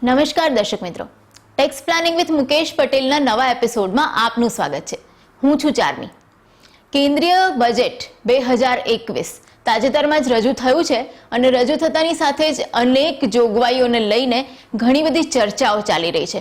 નમસ્કાર દર્શક મિત્રો, ટેક્સ પ્લાનિંગ વિથ મુકેશ પટેલના નવા એપિસોડમાં આપનું સ્વાગત છે. હું છું ચાર્મી. કેન્દ્રીય બજેટ 2021 તાજેતરમાં જ રજૂ થયું છે અને રજૂ થતાની સાથે જ અનેક જોગવાઈઓને લઈને ઘણી બધી ચર્ચાઓ ચાલી રહી છે.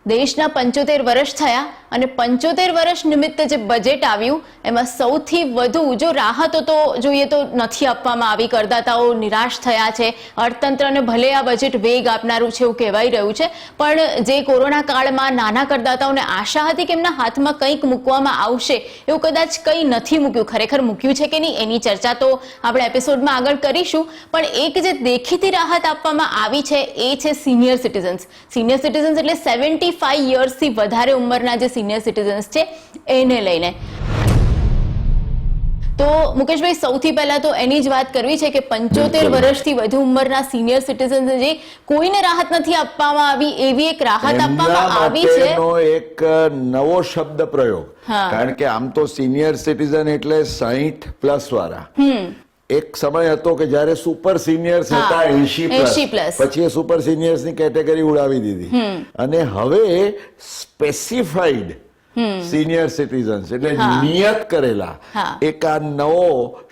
દેશના 75 વર્ષ થયા અને 75 વર્ષ નિમિત્તે જે બજેટ આવ્યું એમાં સૌથી વધુ જો રાહતો તો જોઈએ તો નથી આપવામાં આવી. કરદાતાઓ નિરાશ થયા છે. અર્થતંત્રને ભલે આ બજેટ વેગ આપનારું છે એવું કહેવાઈ રહ્યું છે, પણ જે કોરોના કાળમાં નાના કરદાતાઓને આશા હતી કે એમના હાથમાં કંઈક મૂકવામાં આવશે, એવું કદાચ કંઈ નથી મૂક્યું. ખરેખર મૂક્યું છે કે નહીં એની ચર્ચા તો આપણે એપિસોડમાં આગળ કરીશું, પણ એક જે દેખીતી રાહત આપવામાં આવી છે એ છે સિનિયર સિટીઝન્સ. સિનિયર સિટીઝન્સ એટલે 75 યર્સથી વધારે ઉંમરના જે સિનિયર સિટીઝન્સ છે એને લઈને. તો મુકેશભાઈ, સૌથી પહેલા તો એની જ વાત કરવી છે કે 75 વર્ષથી વધુ ઉંમરના સિનિયર સિટીઝન્સ જે કોઈને રાહત નથી આપવામાં આવી, એવી એક રાહત આપવામાં આવી છે. એક નવો શબ્દ પ્રયોગ, કારણ કે આમ તો સિનિયર સિટીઝન એટલે 60+ વાળા. એક સમય હતો કે જયારે સુપર સિનિયર્સ હતા 80+, પછી એ સુપર સિનિયર્સ ની કેટેગરી ઉડાવી દીધી અને હવે સ્પેસિફાઈડ સિનિયર સિટીઝન્સ એટલે નિયત કરેલા એક આ નવો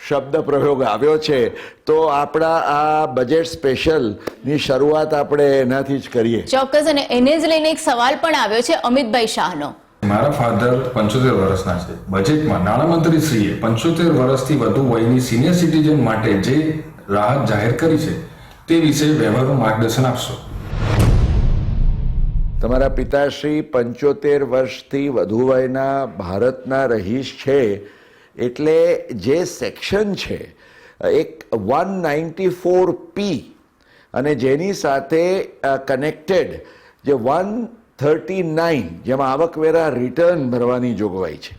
શબ્દ પ્રયોગ આવ્યો છે. તો આપણા આ બજેટ સ્પેશિયલ ની શરૂઆત આપણે એનાથી જ કરીએ. ચોક્કસ. અને એને જ લઈને એક સવાલ પણ આવ્યો છે અમિતભાઈ શાહનો. મારા ફાધર 75 વર્ષના છે. બજેટમાં નાણામંત્રીશ્રીએ 75 વર્ષથી વધુ વયની સિનિયર સિટીઝન માટે જે રાહત જાહેર કરી છે તે વિશે વ્યવહારનું માર્ગદર્શન આપશો. તમારા પિતાશ્રી 75 વર્ષથી વધુ વયના ભારતના રહીશ છે, એટલે જે સેક્શન છે એક 194P અને જેની સાથે કનેક્ટેડ જે 139 જેમાં આવકવેરા રિટર્ન ભરવાની જોગવાઈ છે.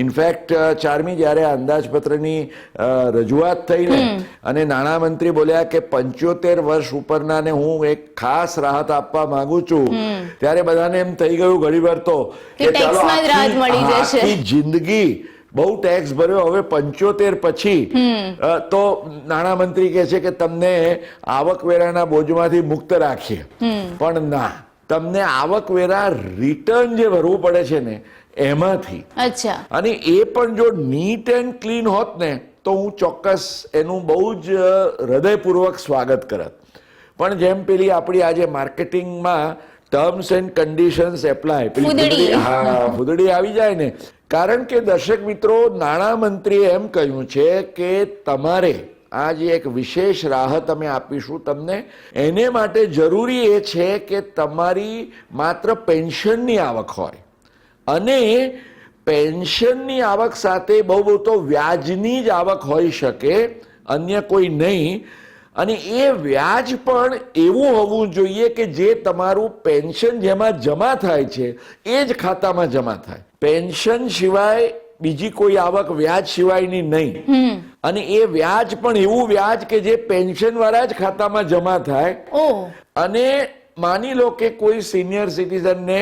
ઇનફેક્ટ ચાર્મી, જ્યારે અંદાજપત્રની રજૂઆત થઈ ને અને નાણામંત્રી બોલ્યા કે 75 વર્ષ ઉપરનાને હું એક ખાસ રાહત આપવા માંગુ છું, ત્યારે બધાને એમ થઈ ગયું ઘણીવાર તો કે ચાલો આખી જિંદગી બહુ ટેક્સ ભર્યો, હવે 75 પછી તો નાણામંત્રી કહે છે કે તમને આવકવેરાના બોજમાંથી મુક્ત રાખીએ. પણ ના, તમને આવકવેરા રિટર્ન જે ભરવું પડે છે ને એમાંથી. અને એ પણ જો નીટ એન્ડ ક્લીન હોત ને તો હું ચોક્કસ એનું બહુ જ હૃદયપૂર્વક સ્વાગત કરત. પણ જેમ પેલી આપણી આજે માર્કેટિંગમાં ટર્મ્સ એન્ડ કન્ડિશન્સ એપ્લાય, પેલી ફૂદડી આવી જાય ને. કારણ કે દર્શક મિત્રો, નાણામંત્રીએ એમ કહ્યું છે કે તમારે આ જે એક વિશેષ રાહત અમે આપીશું તમને, એને માટે જરૂરી એ છે કે તમારી માત્ર પેન્શનની આવક હોય અને પેન્શનની આવક સાથે બહુ તો વ્યાજની જ આવક હોઈ શકે, અન્ય કોઈ નહીં. અને એ વ્યાજ પણ એવું હોવું જોઈએ કે જે તમારું પેન્શન જેમાં જમા થાય છે એ જ ખાતામાં જમા થાય. પેન્શન સિવાય બીજી કોઈ આવક વ્યાજ સિવાયની નહીં. અને એ વ્યાજ પણ એવું વ્યાજ કે જે પેન્શન વાળા જ ખાતામાં જમા થાય. અને માની લો કે કોઈ સિનિયર સિટીઝનને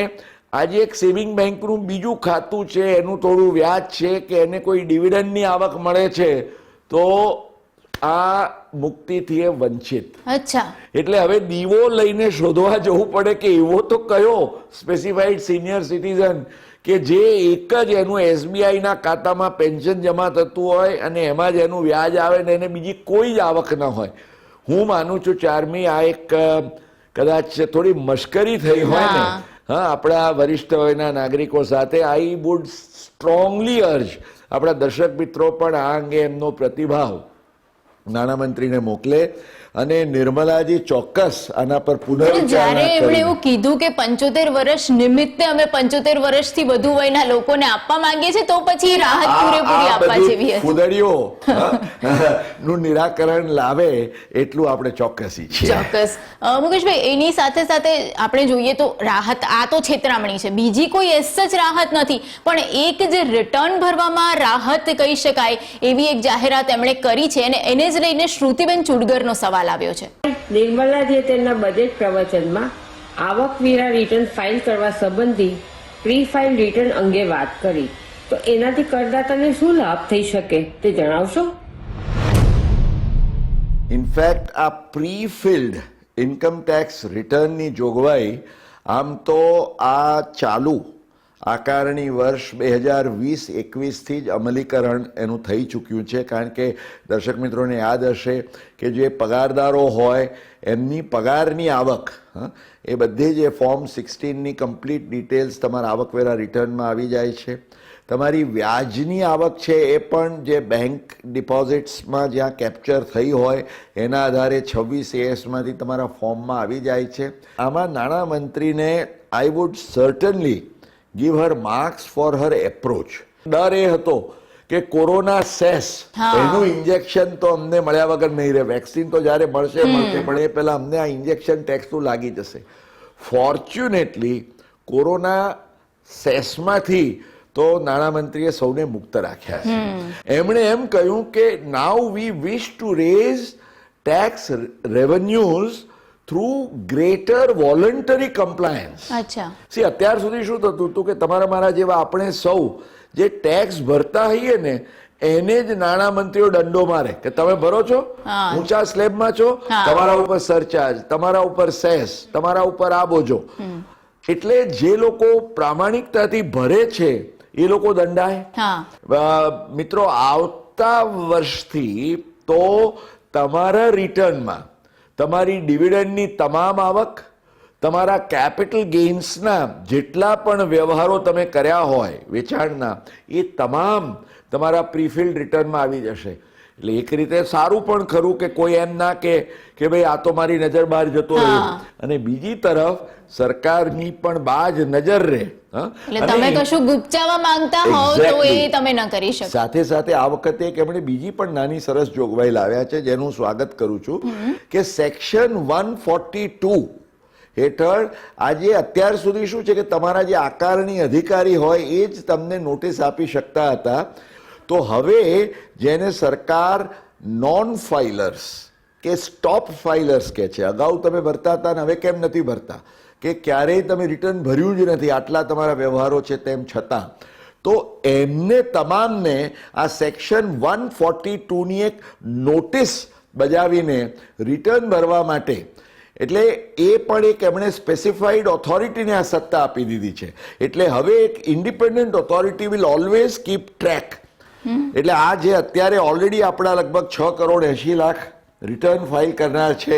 આજે એક સેવિંગ બેંકનું બીજું ખાતું છે, એનું થોડું વ્યાજ છે કે એને કોઈ ડિવિડન્ડની આવક મળે છે, તો આ મુક્તિથી એ વંચિત. એટલે હવે દીવો લઈને શોધવા જવું પડે કે એવો તો કયો સ્પેસિફાઈડ સિનિયર સિટીઝન કે જે એક જ એનું SBI ના ખાતામાં પેન્શન જમા થતું હોય અને એમાં જ એનું વ્યાજ આવે ને એને બીજી કોઈ જ આવક ન હોય. હું માનું છું ચાર્મી, આ એક કદાચ થોડી મશ્કરી થઈ હોય ને આપણા વરિષ્ઠ વયના નાગરિકો સાથે. આઈ વુડ સ્ટ્રોંગલી અર્જ આપણા દર્શક મિત્રો પણ આ અંગે એમનો પ્રતિભાવ નાણામંત્રીને મોકલે અને નિર્મલાજી ચોક્કસ આના પર જ્યારે એમણે એવું કીધું કે 75 વર્ષ નિમિત્તે અમે 75 વર્ષથી વધુ વયના લોકોને આપવા માંગીએ છીએ, તો પછી રાહત પૂરેપૂરી આપવા જેવી હતી. ફૂદડીઓ નું નિરાકરણ લાવે એટલું આપણે ચોક્કસી છીએ. ચોક્કસ. મુકેશભાઈ, એની સાથે સાથે આપણે જોઈએ તો રાહત આ તો છેતરામણી છે, બીજી કોઈ એસચ રાહત નથી, પણ એક જે રિટર્ન ભરવામાં રાહત કહી શકાય એવી એક જાહેરાત એમણે કરી છે અને એને જ લઈને શ્રુતિબેન ચુડગરનો સવાલ આવ્યો છે. નિર્મલાજીએ તેમના બજેટ પ્રવચનમાં આવકવેરા રિટર્ન ફાઇલ કરવા સંબંધી પ્રી ફાઇલ રિટર્ન અંગે વાત કરી. તો એનાથી કરદાતાને શું લાભ થઈ શકે તે જણાવશો? ઇનફેક્ટ આ પ્રી ફિલ્ડ ઇન્કમ ટેક્સ રિટર્નની જોગવાઈ આમ તો આ ચાલુ આકારણી વર્ષ 2020-21થી જ અમલીકરણ એનું થઈ ચૂક્યું છે, કારણ કે દર્શક મિત્રોને યાદ હશે કે જે પગારદારો હોય એમની પગારની આવક એ બધી જ ફોર્મ 16ની કમ્પ્લીટ ડિટેલ્સ તમારા આવકવેરા રિટર્નમાં આવી જાય છે. તમારી વ્યાજની આવક છે એ પણ જે બેંક ડિપોઝિટ્સમાં જ્યાં કેપ્ચર થઈ હોય એના આધારે 26ASમાંથી તમારા ફોર્મમાં આવી જાય છે. આમાં નાણામંત્રીને I would certainly give her marks for her approach. ડર એ હતો કે કોરોના સેસ એનું ઇન્જેક્શન તો અમને મળ્યા વગર નહીં રહે, વેક્સિન તો જ્યારે મળશે પણ એ પહેલા અમને આ ઇન્જેક્શન ટેક્સ તો લાગી જશે. ફોર્ચ્યુનેટલી કોરોના સેસમાંથી તો નાણામંત્રીએ સૌને મુક્ત રાખ્યા છે. એમણે એમ કહ્યું કે now we wish to raise tax revenues through greater voluntary compliance. See અત્યાર સુધી શું થતું હતું કે તમારા મારા જેવા આપણે સૌ જે ટેક્સ ભરતા હોઈએ ને એને જ નાણામંત્રીઓ દંડો મારે કે તમે ભરો છો, ઊંચા સ્લેબમાં છો, તમારા ઉપર સરચાર્જ, તમારા ઉપર સેસ, તમારા ઉપર આ બોજો. એટલે જે લોકો પ્રામાણિકતાથી ભરે છે એ લોકો દંડાય. મિત્રો, આવતા વર્ષથી તો તમારા રિટર્નમાં તમારી ડિવિડન્ડની તમામ આવક, તમારા કેપિટલ ગેઇન્સના જેટલા પણ વ્યવહારો તમે કર્યા હોય વેચાણના, એ તમામ તમારા પ્રીફિલ્ડ રિટર્નમાં આવી જશે. એટલે એક રીતે સારું પણ ખરું કે કોઈ એમ ના કે ભાઈ આ તો મારી નજર બહાર જતો રહ્યો, અને બીજી તરફ સરકારની પણ બાજ નજર રહે. તમે કશું ગુપચાવવા માંગતા હોવ તો એ તમે ન કરી શકો. સાથે સાથે આ વખતે એમણે બીજી પણ નાની સરસ જોગવાઈ લાવ્યા છે જેનું સ્વાગત કરું છું કે સેક્શન 142 હેઠળ આજે અત્યાર સુધી શું છે કે તમારા જે આકારણી અધિકારી હોય એ જ તમને નોટિસ આપી શકતા હતા, તો હવે જેને સરકાર નોન ફાઇલર્સ કે સ્ટોપ ફાઇલર્સ કહે છે, અગાઉ તમે ભરતા હતા ને હવે કેમ નથી ભરતા, કે ક્યારેય તમે રિટર્ન ભર્યું જ નથી આટલા તમારા વ્યવહારો છે તેમ છતાં, તો એમને તમામને આ સેક્શન 142ની એક નોટિસ બજાવીને રિટર્ન ભરવા માટે, એટલે એ પણ એક એમણે સ્પેસિફાઈડ ઓથોરિટીને આ સત્તા આપી દીધી છે. એટલે હવે એક independent authority will always keep track. એટલે આ જે અત્યારે ઓલરેડી આપણા લગભગ 6,80,00,000 રિટર્ન ફાઇલ કરનાર છે,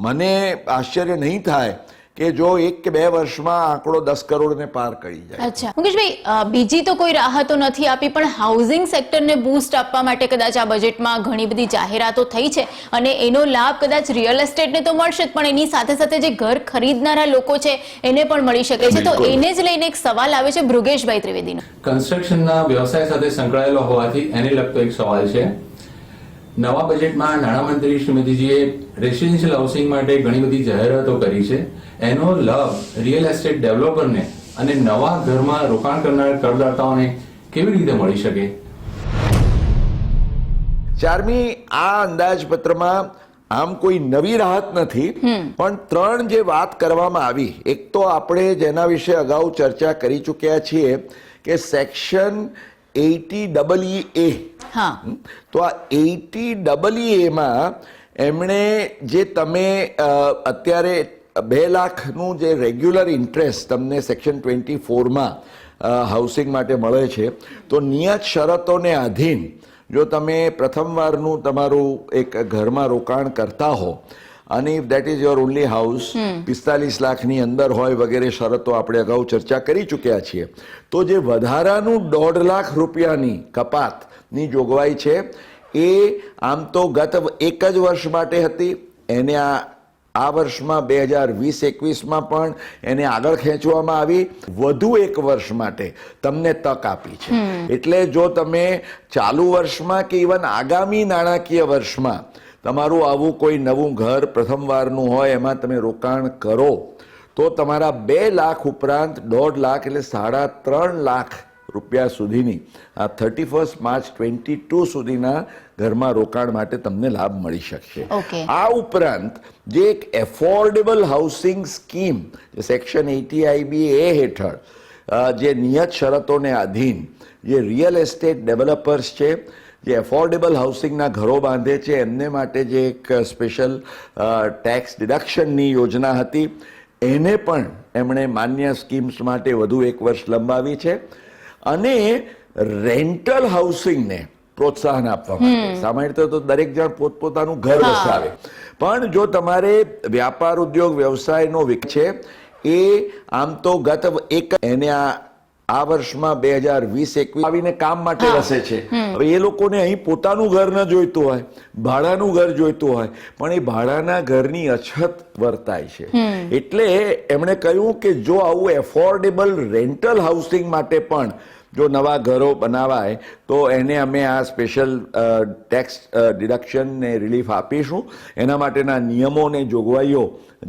મને આશ્ચર્ય નહીં થાય કે જો 1 કે 2 વર્ષમાં આંકડો 10 કરોડને પાર કરી જાય. અચ્છા મુકેશભાઈ, બીજી તો કોઈ રાહતો નથી આપી, પણ હાઉસિંગ સેક્ટરને બૂસ્ટ આપવા માટે કદાચ આ બજેટમાં ઘણી બધી જાહેરાતો થઈ છે અને એનો લાભ કદાચ રિયલ એસ્ટેટને તો મળશે જ, પણ એની સાથે સાથે જે ઘર ખરીદનારા લોકો છે એને પણ મળી શકે છે. તો એને જ લઈને એક સવાલ આવે છે ભૃગેશભાઈ ત્રિવેદીનો. કન્સ્ટ્રક્શનના વ્યવસાય સાથે સંકળાયેલો હોવાથી એને લગતો એક સવાલ છે. નવા બજેટમાં નાણામંત્રી શ્રીમતીજીએ રેસિડેન્શિયલ હાઉસિંગ માટે ઘણી બધી જાહેરાતો કરી છે. એનો લાભ રિયલ એસ્ટેટ ડેવલપરને અને નવા ઘરમાં રોકાણ કરનાર કરદાતાઓને કેવી રીતે મળી શકે? ચારમી, આ અંદાજપત્રમાં આમ કોઈ નવી રાહત નથી, પણ 3 જે વાત કરવામાં આવી, એક તો આપણે જેના વિશે અગાઉ ચર્ચા કરી ચૂક્યા છીએ કે સેક્શન 80EE. તો આ 80EEમાં એમણે જે તમે અત્યારે 2 લાખનું જે રેગ્યુલર ઇન્ટરેસ્ટ તમને સેક્શન 24માં હાઉસિંગ માટે મળે છે, તો નિયત શરતોને આધીન જો તમે પ્રથમવારનું તમારું એક ઘરમાં રોકાણ કરતા હો અને if that is your only house, 45 લાખની અંદર હોય વગેરે શરતો આપણે અગાઉ ચર્ચા કરી ચૂક્યા છીએ, તો જે વધારાનું 1.5 લાખ રૂપિયાની કપાતની જોગવાઈ છે એ આમ તો ગત 1 જ વર્ષ માટે હતી, એને આ વર્ષમાં 2020-21માં પણ એને આગળ ખેંચવામાં આવી, વધુ 1 વર્ષ માટે તમને તક આપી છે. એટલે જો તમે ચાલુ વર્ષમાં કે ઇવન આગામી નાણાકીય વર્ષમાં તમારું આવું કોઈ નવું ઘર પ્રથમવારનું હોય એમાં તમે રોકાણ કરો તો તમારા 2 લાખ ઉપરાંત 1.5 લાખ એટલે 3.5 લાખ રૂપિયા સુધીની આ 31 માર્ચ 2022 સુધીના ઘરમાં રોકાણ માટે તમને લાભ મળી શકશે. આ ઉપરાંત જે એક affordable housing scheme section 80IBA હેઠળ જે નિયત શરતોને આધીન જે રિયલ એસ્ટેટ ડેવલપર્સ છે જે એફોર્ડેબલ હાઉસિંગના ઘરો બાંધે છે એમને માટે જે એક સ્પેશિયલ ટેક્સ ડિડક્શનની યોજના હતી એને પણ એમણે માન્ય સ્કીમ્સ માટે વધુ 1 વર્ષ લંબાવી છે. અને રેન્ટલ હાઉસિંગને પ્રોત્સાહન આપવા માટે સામાન્ય રીતે તો દરેક જણ પોતપોતાનું ઘર વસાવે, પણ જો તમારે વ્યાપાર ઉદ્યોગ વ્યવસાયનો છે એ આમ તો એને આ વર્ષમાં 2020-21 આવીને કામ માટે વસે છે. હવે એ લોકોને અહીં પોતાનું ઘર ન જોઈતું હોય, ભાડાનું ઘર જોઈતું હોય, પણ એ ભાડાના ઘરની અછત વર્તાય છે. એટલે એમણે કહ્યું કે જો આવું એફોર્ડેબલ રેન્ટલ હાઉસિંગ માટે પણ જો નવા ઘરો બનાવાય તો એને અમે આ સ્પેશિયલ ટેક્સ ડિડક્શન ને રિલીફ આપીશું. એના માટેના નિયમો ને જોગવાઈઓ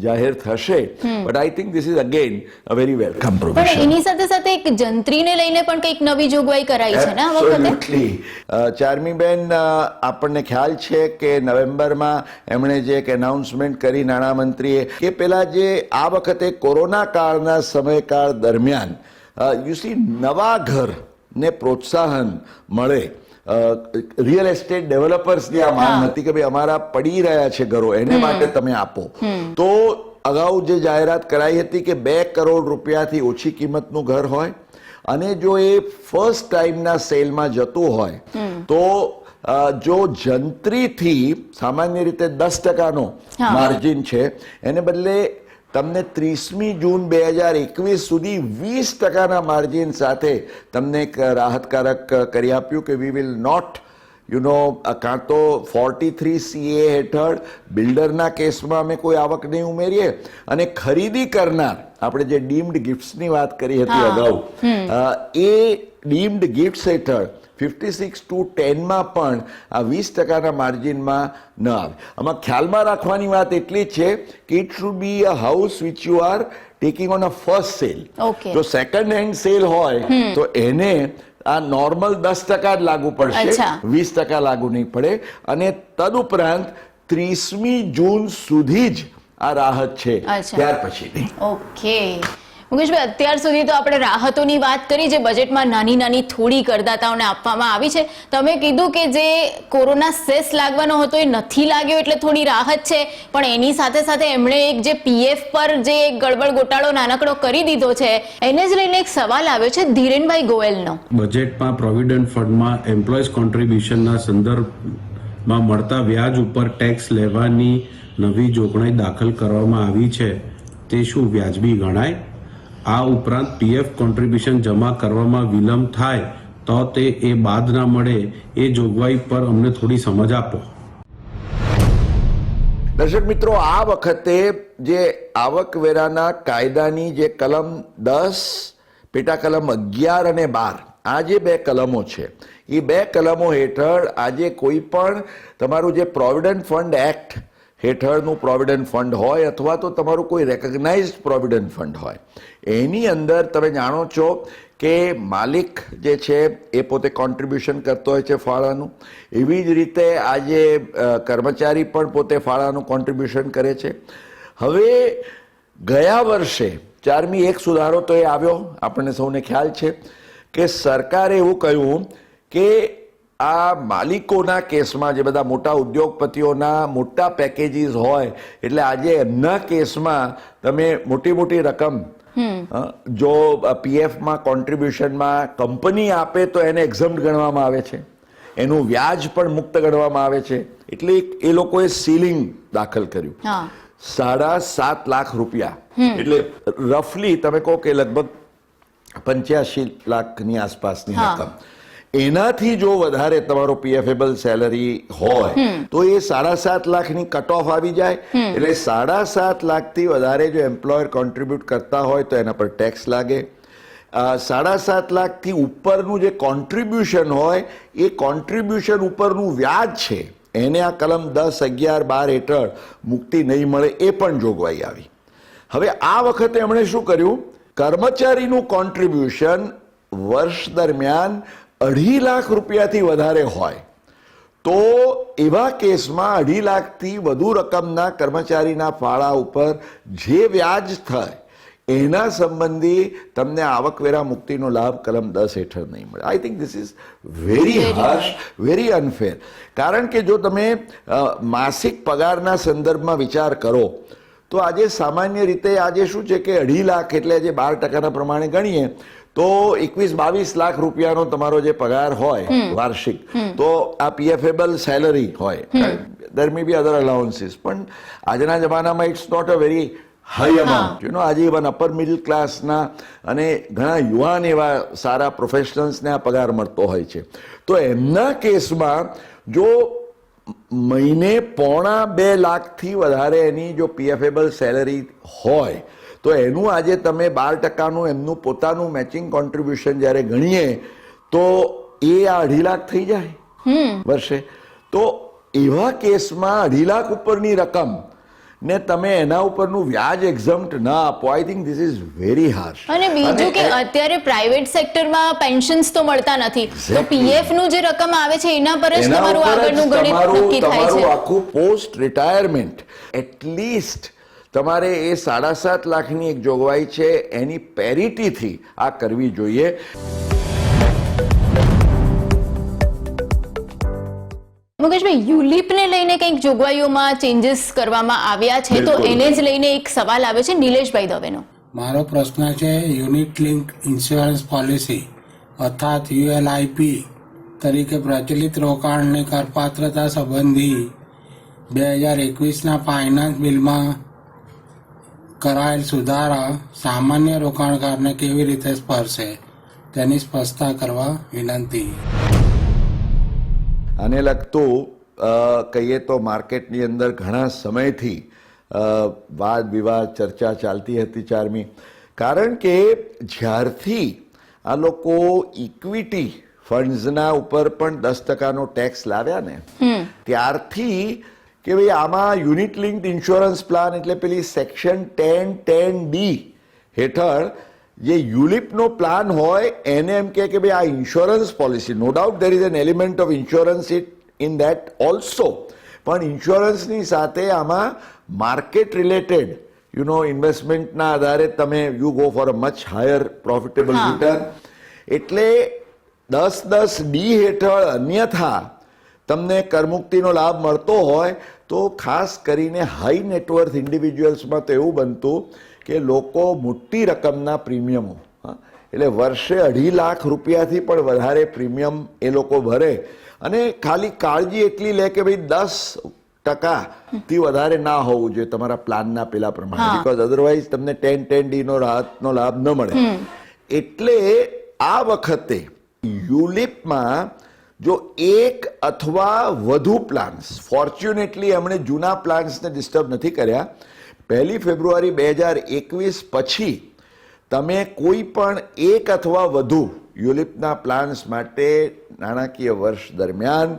જાહેર થશે. But I think this is again a very welcome provision. પણ એની સાથે સાથે એક જંત્રીને લઈને પણ કંઈક નવી જોગવાઈ કરાઈ છે ને આ વખતે? એબ્સોલ્યુટલી. ચાર્મીબેન, આપણને ખ્યાલ છે કે નવેમ્બરમાં એમણે જે એક એનાઉન્સમેન્ટ કરી નાણામંત્રીએ કે પેલા જે આ વખતે કોરોના કાળના સમયકાળ દરમિયાન યુ સી નવા ઘરને પ્રોત્સાહન મળે. રિયલ એસ્ટેટ ડેવલપર્સની આ માંગ હતી કે ભાઈ અમારા પડી રહ્યા છે ઘરો એને માટે તમે આપો. તો અગાઉ જે જાહેરાત કરાઈ હતી કે 2 કરોડ રૂપિયાથી ઓછી કિંમતનું ઘર હોય અને જો એ ફર્સ્ટ ટાઈમના સેલમાં જતું હોય તો જો જંત્રીથી સામાન્ય રીતે 10%નો માર્જિન છે એને બદલે તમને 30મી જૂન 2021 સુધી 20%ના માર્જિન સાથે તમને એક રાહતકારક કરી આપ્યું કે વી વિલ નોટ કાં તો 43 CA હેઠળ બિલ્ડરના કેસમાં અમે કોઈ આવક નહીં ઉમેરીએ અને ખરીદી કરનાર, આપણે જે ડીમ્ડ ગિફ્ટ્સની વાત કરી હતી અગાઉ, એ ડીમ્ડ ગિફ્ટ્સ હેઠળ 56-10 પણ આ 20%ના માર્જિનમાં ન આવે. આમાં ખ્યાલમાં રાખવાની વાત એટલી જ છે કે it should be a house which you are taking on a first cell. જો સેકન્ડ હેન્ડ સેલ હોય તો એને આ નોર્મલ 10% જ લાગુ પડશે, 20% લાગુ નહીં પડે. અને તદુપરાંત 30મી જૂન સુધી જ આ રાહત છે, ત્યાર પછી નહીં. ઓકે મુકેશભાઈ, અત્યાર સુધી તો આપણે રાહતોની વાત કરી જે બજેટમાં નાની નાની થોડી કરદાતાઓને આપવામાં આવી છે. તમે કીધું કે જે કોરોના સેસ લાગવાનો હતો એ નથી લાગ્યો એટલે થોડી રાહત છે, પણ એની સાથે સાથે એમણે એક જે પીએફ પર જે ગડબડ ગોટાળો નાનકડો કરી દીધો છે એને જ લઈને એક સવાલ આવ્યો છે ધીરેનભાઈ ગોયલનો. બજેટમાં પ્રોવિડન્ટ ફંડમાં એમ્પ્લોઈઝ કોન્ટ્રીબ્યુશનના સંદર્ભમાં મળતા વ્યાજ ઉપર ટેક્સ લેવાની નવી જોગવાઈ દાખલ કરવામાં આવી છે તે શું વ્યાજબી ગણાય? આ ઉપરાંત પીએફ કોન્ટ્રીબ્યુશન જમા કરવામાં વિલંબ થાય તો તે એ બાદ ના મળે એ જોગવાઈ પર અમને થોડી સમજ આપો. દર્શક મિત્રો, આ વખતે જે આવકવેરાના કાયદાની જે કલમ 10, પેટા કલમ 11 અને 12, આ જે 2 કલમો છે એ 2 કલમો હેઠળ આજે કોઈ પણ તમારું જે પ્રોવિડન્ટ ફંડ એક્ટ હેઠળનું પ્રોવિડન્ટ ફંડ હોય અથવા તો તમારું કોઈ રેકગ્નાઇઝડ પ્રોવિડન્ટ ફંડ હોય એની અંદર તમે જાણો છો કે માલિક જે છે એ પોતે કોન્ટ્રીબ્યુશન કરતો હોય છે ફાળાનું. એવી જ રીતે આજે કર્મચારી પણ પોતે ફાળાનું કોન્ટ્રીબ્યુશન કરે છે. હવે ગયા વર્ષે 4મી એક સુધારો તો એ આવ્યો, આપણને સૌને ખ્યાલ છે કે સરકારે એવું કહ્યું કે આ માલિકોના કેસમાં જે બધા મોટા ઉદ્યોગપતિઓના મોટા પેકેજીસ હોય એટલે આજે એમના કેસમાં તમે મોટી મોટી રકમ જો પીએફમાં કોન્ટ્રીબ્યુશનમાં કંપની આપે તો એને એક્ઝમ્પ્ટ ગણવામાં આવે છે, એનું વ્યાજ પણ મુક્ત ગણવામાં આવે છે. એટલે એ લોકોએ સીલિંગ દાખલ કર્યું 7.5 લાખ રૂપિયા, એટલે રફલી તમે કહો કે લગભગ 85 લાખની આસપાસની રકમ. એનાથી જો વધારે તમારો પીએફએબલ સેલરી હોય તો એ 7.5 લાખની કટ ઓફ આવી જાય. એટલે 7.5 લાખથી વધારે જો એમ્પ્લોયર કોન્ટ્રીબ્યુટ કરતા હોય તો એના પર ટેક્સ લાગે. 7.5 લાખથી ઉપરનું જે કોન્ટ્રીબ્યુશન હોય એ કોન્ટ્રીબ્યુશન ઉપરનું વ્યાજ છે એને આ કલમ 10, 11, 12 હેઠળ મુક્તિ નહીં મળે એ પણ જોગવાઈ આવી. હવે આ વખતે એમણે શું કર્યું, કર્મચારીનું કોન્ટ્રીબ્યુશન વર્ષ દરમિયાન 2.5 લાખ રૂપિયાથી વધારે હોય તો એવા કેસમાં 2.5 લાખથી વધુ રકમના કર્મચારીના ફાળા ઉપર જે વ્યાજ થાય એના સંબંધી તમને આવકવેરા મુક્તિનો લાભ કલમ 10 હેઠળ નહીં મળે. I think this is very harsh, very unfair. કારણ કે જો તમે માસિક પગારના સંદર્ભમાં વિચાર કરો તો આજે સામાન્ય રીતે આજે શું છે કે 2.5 લાખ એટલે જે 12% પ્રમાણે ગણીએ તો 21-22 લાખ રૂપિયાનો તમારો જે પગાર હોય વાર્ષિક, તો આ પીએફએબલ સેલરી હોય. દેર મે બી અધર અલાઉન્સીસ, પણ આજના જમાનામાં it's not a very high amount. આજે ઇવન અપર મિડલ ક્લાસના અને ઘણા યુવાન એવા સારા પ્રોફેશનલ્સને આ પગાર મળતો હોય છે. તો એમના કેસમાં જો મહિને 1.25 લાખથી વધારે એની જો પીએફએબલ સેલરી હોય તો એનું આજે તમે 12%નું એમનું પોતાનું મેચિંગ કોન્ટ્રીબ્યુશન જ્યારે ગણીએ તો એ આ 2.5 લાખ થઈ જાય વર્ષે. તો એવા કેસમાં 2.5 લાખ ઉપરની રકમ ને તમે એના ઉપરનું વ્યાજ એક્ઝમ્પ્ટ ના આપો, I think this is very harsh. અને બીજું કે અત્યારે પ્રાઇવેટ સેક્ટરમાં પેન્શન્સ તો મળતા નથી, તો પીએફ નું જે રકમ આવે છે એના પર જ તમારું આગળનું ગણિત નક્કી થાય છે. તમારું આખું પોસ્ટ રિટાયરમેન્ટ એટલીસ્ટ તમારે એ 7.5 લાખની એક જોગવાઈ છે એની પેરિટીથી આ કરવી જોઈએ. મુકેશભાઈ, યુલિપને લઈને કંઈક જોગવાઈઓમાં ચેન્જીસ કરવામાં આવ્યા છે, તો એને જ લઈને એક સવાલ આવે છે નિલેશભાઈ દવેનો. મારો પ્રશ્ન છે, યુનિટ લિંક ઇન્સ્યોરન્સ પોલિસી અર્થાત યુએલઆઈપી તરીકે પ્રચલિત રોકાણની કરપાત્રતા સંબંધી 2021ના ફાઇનાન્સ બિલમાં કરાયેલ સુધારા સામાન્ય રોકાણકારને કેવી રીતે સ્પર્શે તેની સ્પષ્ટતા કરવા વિનંતી. આને લગતું કહીએ તો માર્કેટની અંદર ઘણા સમયથી વાદ વિવાદ ચર્ચા ચાલતી હતી ચારમી. કારણ કે જ્યારથી આ લોકો ઇક્વિટી ફંડ્સના ઉપર પણ 10%નો ટેક્સ લાવ્યા ને ત્યારથી કે ભાઈ આમાં યુનિટ લિંક્ડ ઇન્સ્યોરન્સ પ્લાન એટલે પેલી સેક્શન 10(10)D હેઠળ જે યુલિપનો પ્લાન હોય એને એમ કે ભાઈ આ insurance policy, no doubt there is an element of insurance in that also, પણ ઇન્સ્યોરન્સની સાથે આમાં માર્કેટ રિલેટેડ ઇન્વેસ્ટમેન્ટના આધારે તમે you go for a much higher profitable return. એટલે 10(10)D હેઠળ અન્યથા તમને કરમુક્તિનો લાભ મળતો હોય તો ખાસ કરીને હાઈ નેટવર્થ ઇન્ડિવિજ્યુઅલ્સમાં તો એવું બનતું કે લોકો મોટી રકમના પ્રીમિયમો, એટલે વર્ષે 2.5 લાખ રૂપિયાથી પણ વધારે પ્રીમિયમ એ લોકો ભરે અને ખાલી કાળજી એટલી લે કે ભાઈ 10%થી વધારે ના હોવું જોઈએ તમારા પ્લાનના પેલા પ્રમાણે, બીકોઝ અધરવાઇઝ તમને 10(10)D નો રાહતનો લાભ ન મળે. એટલે આ વખતે યુલિપમાં જો એક અથવા વધુ પ્લાન્સ, ફોર્ચ્યુનેટલી એમણે જૂના પ્લાન્સને ડિસ્ટર્બ નથી કર્યા, 1 ફેબ્રુઆરી 2021 પછી તમે કોઈ પણ એક અથવા વધુ યુલિપના પ્લાન્સ માટે નાણાકીય વર્ષ દરમિયાન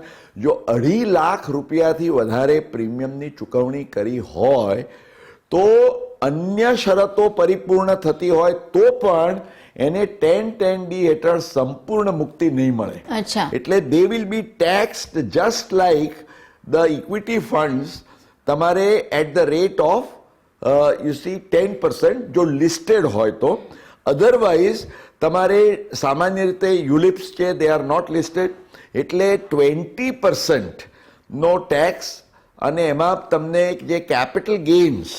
જો 2.5 લાખ રૂપિયાથી વધારે પ્રીમિયમની ચૂકવણી કરી હોય તો અન્ય શરતો પરિપૂર્ણ થતી હોય તો પણ એને 10(10)D હેઠળ સંપૂર્ણ મુક્તિ નહીં મળે. એટલે they will be taxed just like the equity funds, તમારે at the rate of you see 10% જો લિસ્ટેડ હોય તો. અધરવાઇઝ તમારે સામાન્ય રીતે યુલિપ્સ છે દે આર નોટ લિસ્ટેડ, એટલે 20% નો ટેક્સ અને એમાં તમને જે કેપિટલ ગેઇન્સ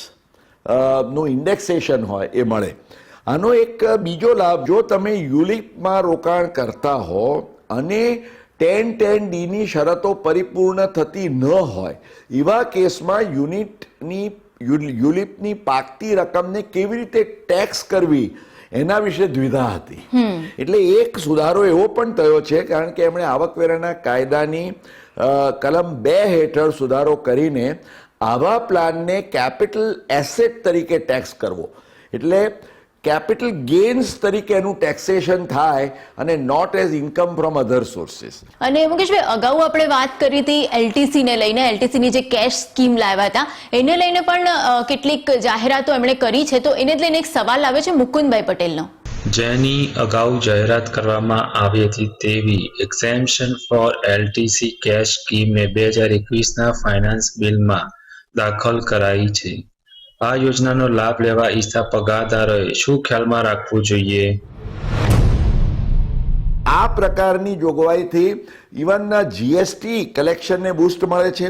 નું ઇન્ડેક્સેશન હોય એ મળે. આનો એક બીજો લાભ, જો તમે યુલિપમાં રોકાણ કરતા હો અને 10(10)D ની શરતો પરિપૂર્ણ થતી ન હોય એવા કેસમાં યુલિપની પાકતી રકમને કેવી રીતે ટેક્સ કરવી એના વિશે દ્વિધા હતી. એટલે એક સુધારો એવો પણ થયો છે, કારણ કે એમણે આવકવેરાના કાયદાની કલમ 2 હેઠળ સુધારો કરીને આવા પ્લાનને કેપિટલ એસેટ તરીકે ટેક્સ કરવો, એટલે કેપિટલ ગેઇન્સ તરીકે એનું ટેક્સેશન થાય અને not as income from other sources. અને મુકેશભાઈ, અગાઉ આપણે વાત કરી હતી એલટીસી ને લઈને, એલટીસી ની જે કેશ સ્કીમ લાવ્યા હતા એને લઈને પણ કેટલીક જાહેરાતો એમણે કરી છે, તો એને લઈને એક સવાલ આવે છે મુકુંદભાઈ પટેલનો. જેની અગાઉ જાહેરાત કરવામાં આવી હતી તેવી એક્ઝેમ્પશન ફોર એલટીસી કેશ સ્કીમને 2021ના ફાઇનાન્સ બિલમાં દાખલ કરાઈ છે. આ યોજનાનો લાભ લેવા ઈચ્છતા પગારદારોએ શું ખ્યાલમાં રાખવું જોઈએ? આ પ્રકારની જોગવાઈથી ઇવન જીએસટી કલેક્શનને બૂસ્ટ મળે છે.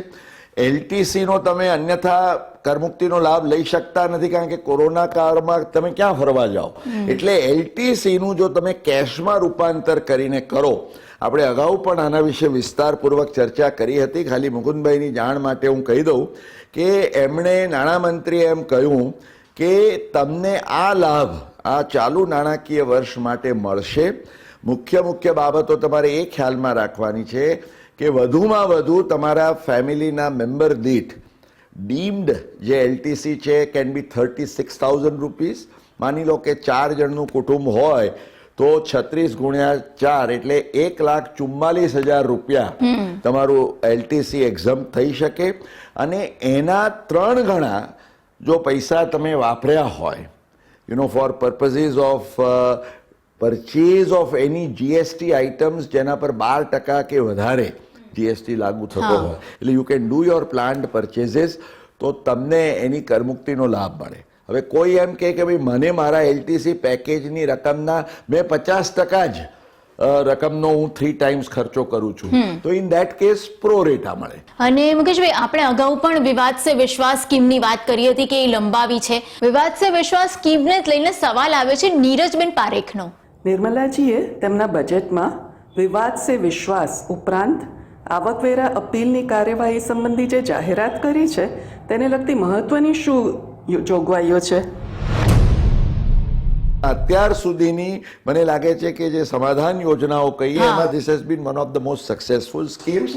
એલટીસીનો તમે અન્યથા કરમુક્તિનો લાભ લઈ શકતા નથી, કારણ કે કોરોના કાળમાં તમે ક્યાં ફરવા જાઓ. એટલે એલટીસીનું જો તમે કેશમાં રૂપાંતર કરીને કરો, આપણે અગાઉ પણ આના વિશે વિસ્તારપૂર્વક ચર્ચા કરી હતી. ખાલી મુકુંદભાઈની જાણ માટે હું કહી દઉં કે એમણે નાણામંત્રીએ એમ કહ્યું કે તમને આ લાભ આ ચાલુ નાણાકીય વર્ષ માટે મળશે. મુખ્ય બાબતો તમારે એ ખ્યાલમાં રાખવાની છે કે વધુમાં વધુ તમારા ફેમિલીના મેમ્બર દીઠ ડીમ્ડ જે એલટીસી છે કેન બી 36,000 રૂપીઝ. માની લો કે 4 જણનું કુટુંબ હોય તો 36 ગુણ્યા 4 એટલે 1,44,000 રૂપિયા તમારું એલટીસી એક્ઝમ થઈ શકે. અને એના 3 ગણા જો પૈસા તમે વાપર્યા હોય for purposes of purchase of any GST items જેના પર 12% કે વધારે જીએસટી લાગુ થતો હોય, એટલે you can do your planned purchases, તો તમને એની કરમુક્તિનો લાભ મળે. હવે કોઈ એમ કે ભાઈ મને મારા એલટીસી પેકેજની રકમના મેં 50% જ રકમનો હું 3 ટાઈમ્સ ખર્ચો કરું છું, તો in that case pro rata મળે. અને મુકેશભાઈ, આપણે અગાઉ પણ વિવાદ સે વિશ્વાસ સ્કીમની વાત કરી હતી કે એ લંબાવી છે. વિવાદ સે વિશ્વાસ સ્કીમને લઈને સવાલ આવ્યો છે નીરજબેન પારેખનો. નિર્મલાજીએ તેમના બજેટમાં વિવાદ સે વિશ્વાસ ઉપરાંત આવકવેરા અપીલની કાર્યવાહી સંબંધી જે જાહેરાત કરી છે તેને લગતી મહત્વની શું જોગવાઈઓ છે? અત્યાર સુધીની મને લાગે છે કે જે સમાધાન યોજનાઓ કહીએ એમાં this has been one of the most successful schemes.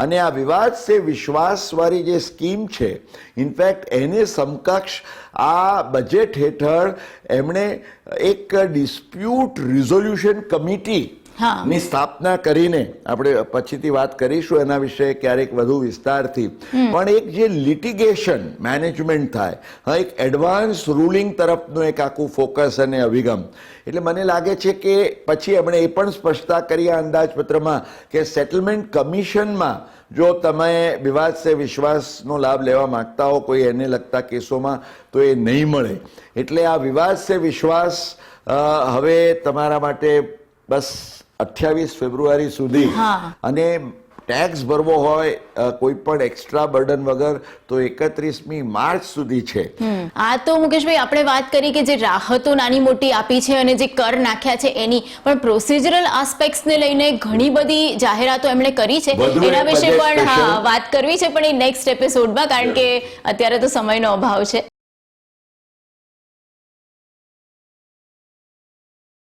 અને આ વિવાદ સે વિશ્વાસ વાળી જે સ્કીમ છે, ઇનફેક્ટ એને સમકક્ષ આ બજેટ હેઠળ એમણે એક ડિસ્પ્યુટ રિઝોલ્યુશન કમિટી ની સ્થાપના કરીને, આપણે પછીથી વાત કરીશું એના વિશે ક્યારેક વધુ વિસ્તારથી, પણ એક જે લિટિગેશન મેનેજમેન્ટ થાય, એક એડવાન્સ રૂલિંગ તરફનું એક આખું ફોકસ અને અભિગમ. એટલે મને લાગે છે કે પછી એમણે એ પણ સ્પષ્ટતા કરી આ અંદાજપત્રમાં કે સેટલમેન્ટ કમિશનમાં જો તમે વિવાદ સે વિશ્વાસનો લાભ લેવા માંગતા હો કોઈ એને લગતા કેસોમાં, તો એ નહીં મળે. એટલે આ વિવાદ સે વિશ્વાસ હવે તમારા માટે બસ 28 ફેબ્રુઆરી સુધી, અને ટેક્સ ભરવો હોય કોઈ પણ એક્સ્ટ્રા બર્ડન વગર તો 31મી માર્ચ સુધી છે. આ તો મુકેશભાઈ આપણે વાત કરી કે જે રાહતો નાની મોટી આપી છે અને જે કર નાખ્યા છે એની, પણ પ્રોસિજરલ આસ્પેક્ટ્સને લઈને ઘણી બધી જાહેરાતો એમણે કરી છે, એના વિશે પણ વાત કરવી છે, પણ એ નેક્સ્ટ એપિસોડમાં, કારણ કે અત્યારે તો સમયનો અભાવ છે.